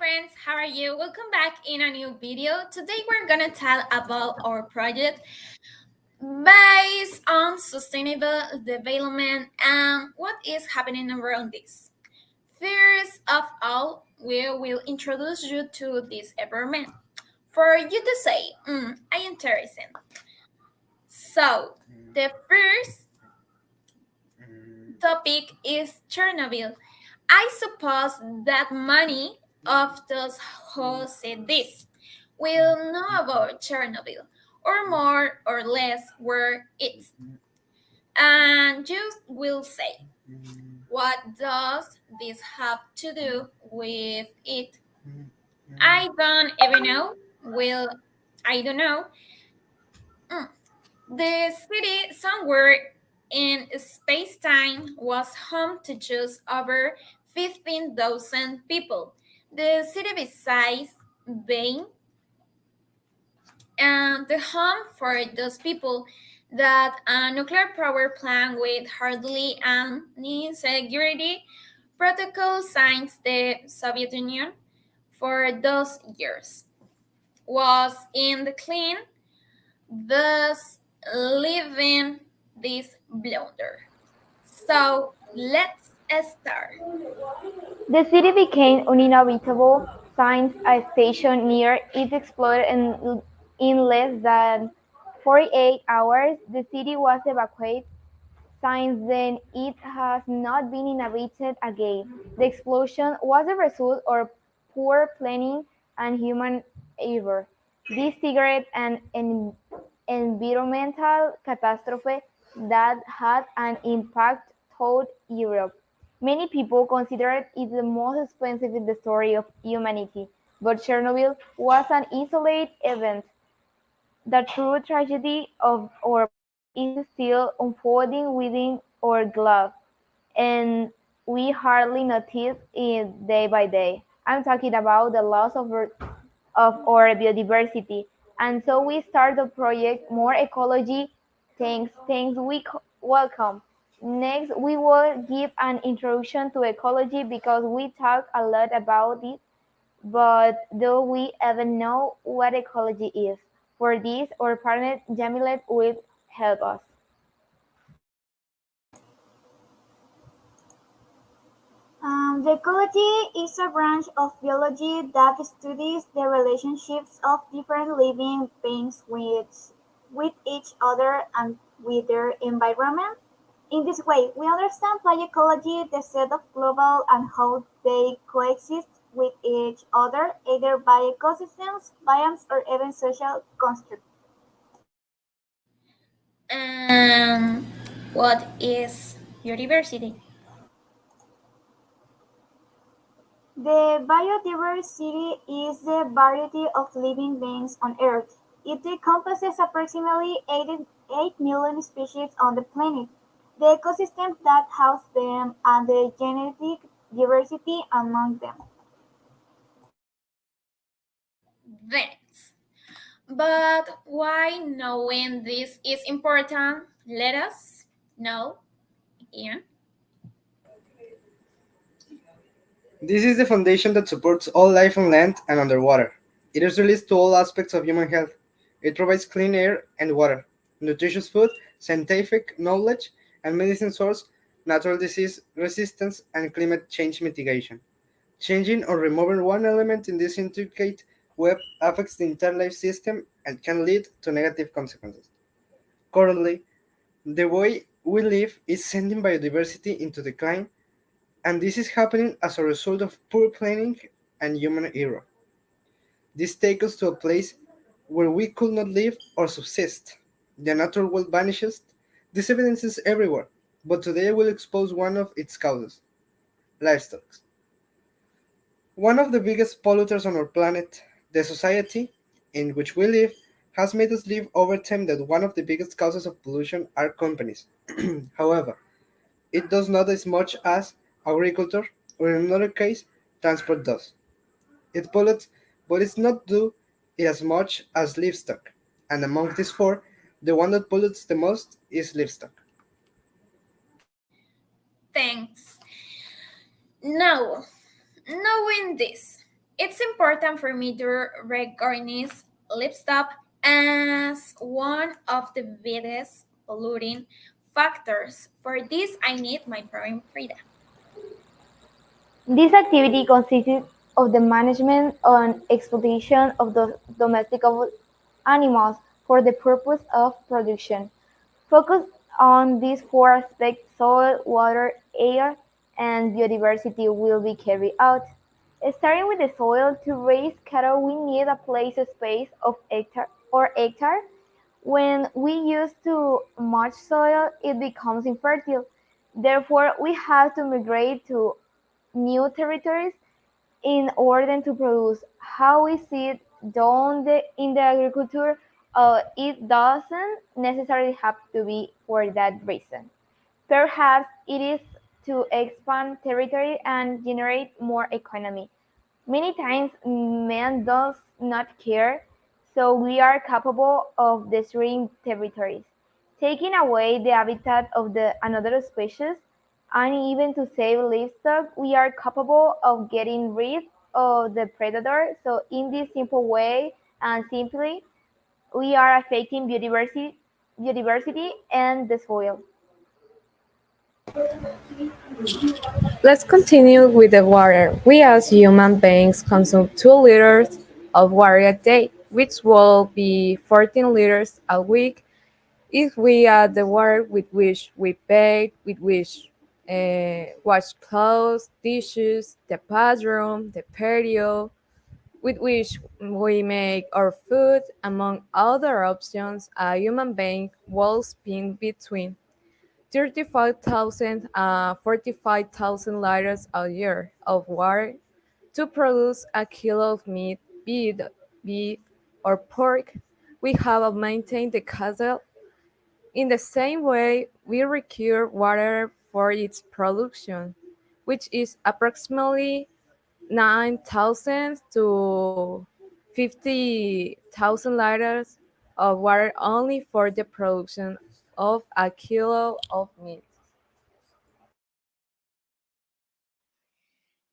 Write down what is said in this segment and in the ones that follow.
friends, how are you? Welcome back in a new video. Today we're gonna tell about our project based on sustainable development and what is happening around this. First of all, we will introduce you to this environment for you to say, I am interested. So, the first topic is Chernobyl. I suppose that many of those who said this will know about Chernobyl, or more or less where it's. And you will say, what does this have to do with it? I don't even know. Well, I don't know. Mm. The city somewhere in space-time was home to just over 15,000 people. The city besides being the home for those people that a nuclear power plant with hardly any security protocol since the Soviet Union for those years was in decline, thus leaving this blunder. So let's start. The city became uninhabitable since a station near it exploded in less than 48 hours. The city was evacuated. Since then, it has not been inhabited again. The explosion was the result of poor planning and human error. This triggered an environmental catastrophe that had an impact throughout Europe. Many people consider it the most expensive in the story of humanity, but Chernobyl was an isolated event. The true tragedy of our planet is still unfolding within our globe, and we hardly notice it day by day. I'm talking about the loss of our biodiversity. And so we start the project More Ecology. Thanks, welcome. Next, we will give an introduction to ecology because we talk a lot about it, but do we even know what ecology is? For this, our partner Jamilet will help us. The ecology is a branch of biology that studies the relationships of different living beings with each other and with their environment. In this way, we understand by ecology the set of global and how they coexist with each other, either by ecosystems, biomes, or even social constructs. And what is biodiversity? The biodiversity is the variety of living beings on Earth. It encompasses approximately 88 million species on the planet, the ecosystems that house them, and the genetic diversity among them. Thanks. But why knowing this is important? Let us know, Ian. This is the foundation that supports all life on land and underwater. It is released to all aspects of human health. It provides clean air and water, nutritious food, scientific knowledge, and medicine source, natural disease resistance, and climate change mitigation. Changing or removing one element in this intricate web affects the entire life system and can lead to negative consequences. Currently, the way we live is sending biodiversity into decline, and this is happening as a result of poor planning and human error. This takes us to a place where we could not live or subsist. The natural world vanishes. This evidence is everywhere, but today I will expose one of its causes: livestock. One of the biggest polluters on our planet, the society in which we live, has made us live over time that one of the biggest causes of pollution are companies. However, it does not as much as agriculture, or in another case, transport does. It pollutes, but it's not do it as much as livestock. And among these four, the one that pollutes the most is livestock. Thanks. Now, knowing this, It's important for me to recognize livestock as one of the biggest polluting factors. For this, I need my parent freedom. This activity consisted of the management and exploitation of the domesticated animals for the purpose of production. Focus on these four aspects: soil, water, air, and biodiversity will be carried out. Starting with the soil, to raise cattle we need a place space of hectare. When we use too much soil, it becomes infertile. Therefore, we have to migrate to new territories in order to produce. How is it done in the agriculture? It doesn't necessarily have to be for that reason. Perhaps it is to expand territory and generate more economy. Many times man does not care, so we are capable of destroying territories, taking away the habitat of the another species, and even to save livestock, we are capable of getting rid of the predator. So in this simple way and simply, we are affecting biodiversity and the soil. Let's continue with the water. We as human beings consume 2 liters of water a day, which will be 14 liters a week if we add the water with which we bathe, with which wash clothes, dishes, the bathroom, the patio, with which we make our food, among other options, a human being will spend between 35,000 and 45,000 liters a year of water to produce a kilo of meat, beef or pork. We have maintained the cattle. In the same way, we require water for its production, which is approximately 9,000 to 50,000 liters of water only for the production of a kilo of meat.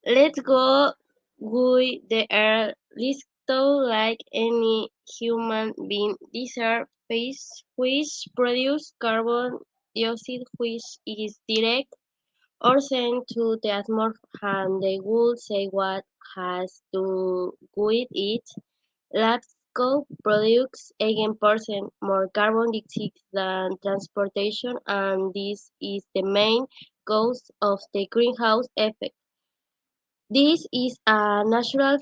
Let's go with the air. Livestock, like any human being, deserve fish which produce carbon dioxide, which is direct or sent to the atmosphere, and they will say what has to with it. Livestock produce 18% more carbon dioxide than transportation, and this is the main cause of the greenhouse effect. This is a natural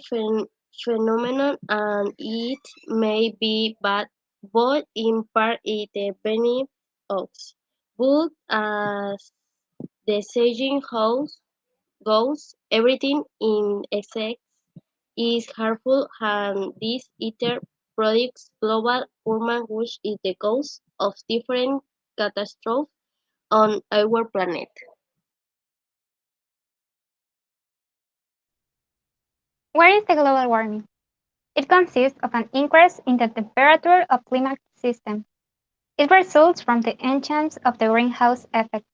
phenomenon and it may be bad, but in part it benefits us. But as the saying goes, everything in excess is harmful and this either products global warming which is the cause of different catastrophes on our planet. What is the global warming? It consists of an increase in the temperature of climate system. It results from the entrance of the greenhouse effect,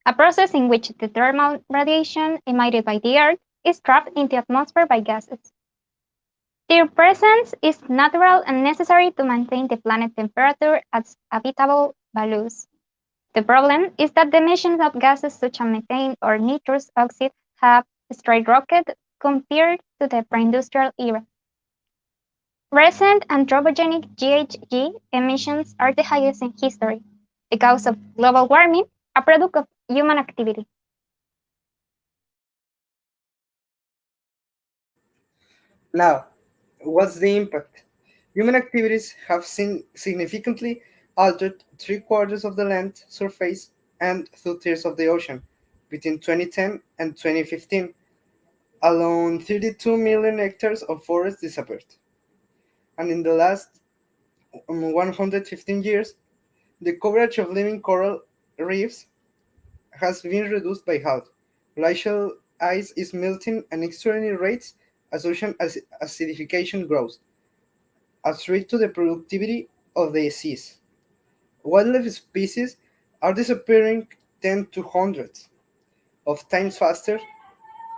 a process in which the thermal radiation emitted by the Earth is trapped in the atmosphere by gases. Their presence is natural and necessary to maintain the planet temperature at habitable values. The problem is that the emissions of gases such as methane or nitrous oxide have skyrocketed compared to the pre-industrial era. Recent anthropogenic GHG emissions are the highest in history, the cause of global warming, a product of human activity. Now, what's the impact? Human activities have significantly altered three-quarters of the land surface and two-thirds of the ocean between 2010 and 2015. Alone 32 million hectares of forest disappeared. And in the last 115 years, the coverage of living coral reefs has been reduced by half. Glacial ice is melting at extraordinary rates as ocean acidification grows, a threat to the productivity of the seas. Wildlife species are disappearing 10 to hundreds of times faster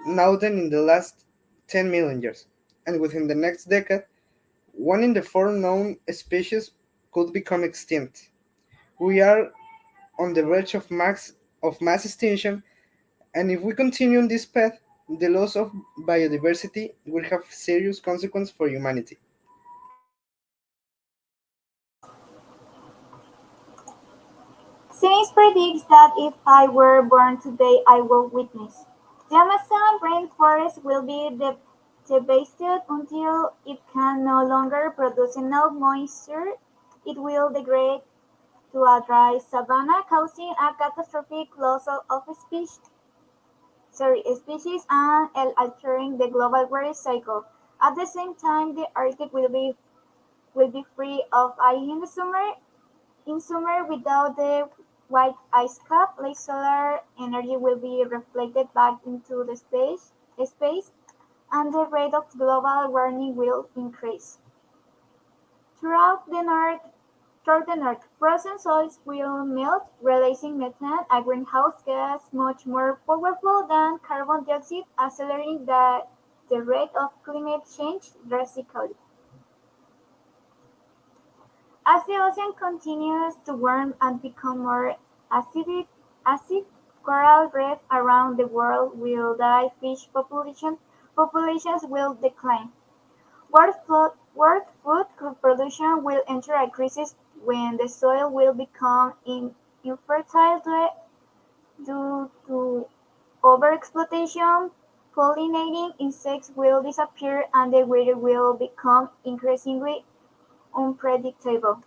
now than in the last 10 million years. and within the next decade, one in the four known species could become extinct. We are on the verge of mass extinction, and if we continue on this path, the loss of biodiversity will have serious consequences for humanity. Science predicts that if I were born today, I will witness. The Amazon rainforest will be devastated until it can no longer produce enough moisture. It will degrade to a dry savanna, causing a catastrophic loss of species and altering the global weather cycle. At the same time, the Arctic will be free of ice in the summer. In summer, without the white ice cap, lake solar energy will be reflected back into the space, and the rate of global warming will increase. Throughout the north, frozen soils will melt, releasing methane, a greenhouse gas much more powerful than carbon dioxide, accelerating the rate of climate change drastically. As the ocean continues to warm and become more acid, coral reefs around the world will die, populations will decline. World food production will enter a crisis when the soil will become infertile due to overexploitation, pollinating insects will disappear, and the weather will become increasingly unpredictable.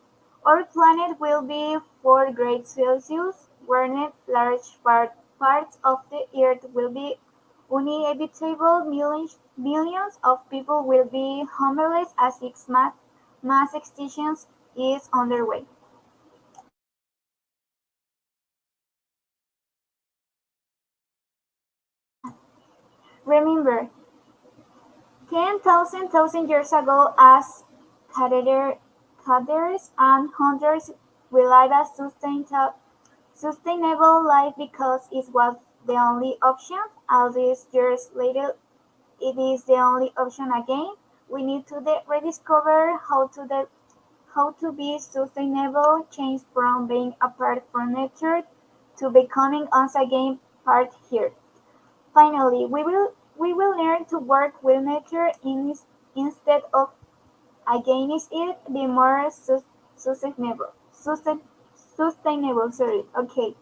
Our planet will be 4 degrees Celsius warmed, large parts of the Earth will be uninhabitable, millions of people will be homeless as its mass extinction is underway. Remember, 10,000 years ago, as cadres and hunters we lived a sustainable life because it was the only option. All these years later, it is the only option again. We need to rediscover how to be sustainable, change from being apart from nature to becoming once again part here. Finally, we will learn to work with nature instead of against it, be more sustainable. Sustainable. Sorry. Okay.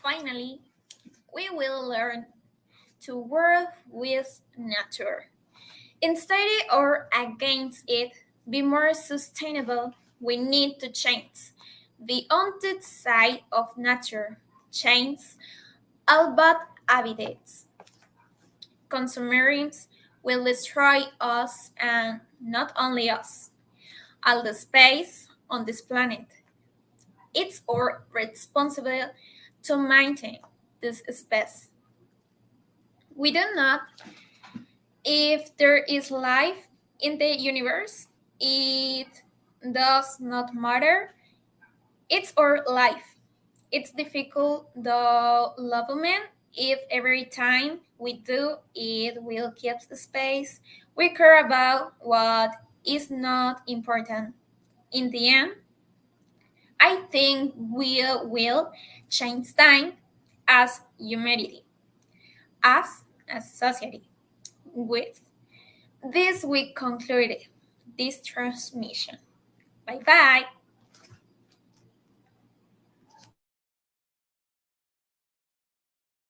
Finally, we will learn to work with nature. Instead or against it, be more sustainable, we need to change the undead side of nature, change all but habitats. Consumerism will destroy us and not only us, all the space on this planet. It's our responsibility to maintain this space. We do not if there is life in the universe, it does not matter. It's our life. It's difficult, the development. If every time we do it will keep the space, we care about what is not important. In the end, I think we will change time as humanity, as a society. With this, we concluded this transmission. Bye bye.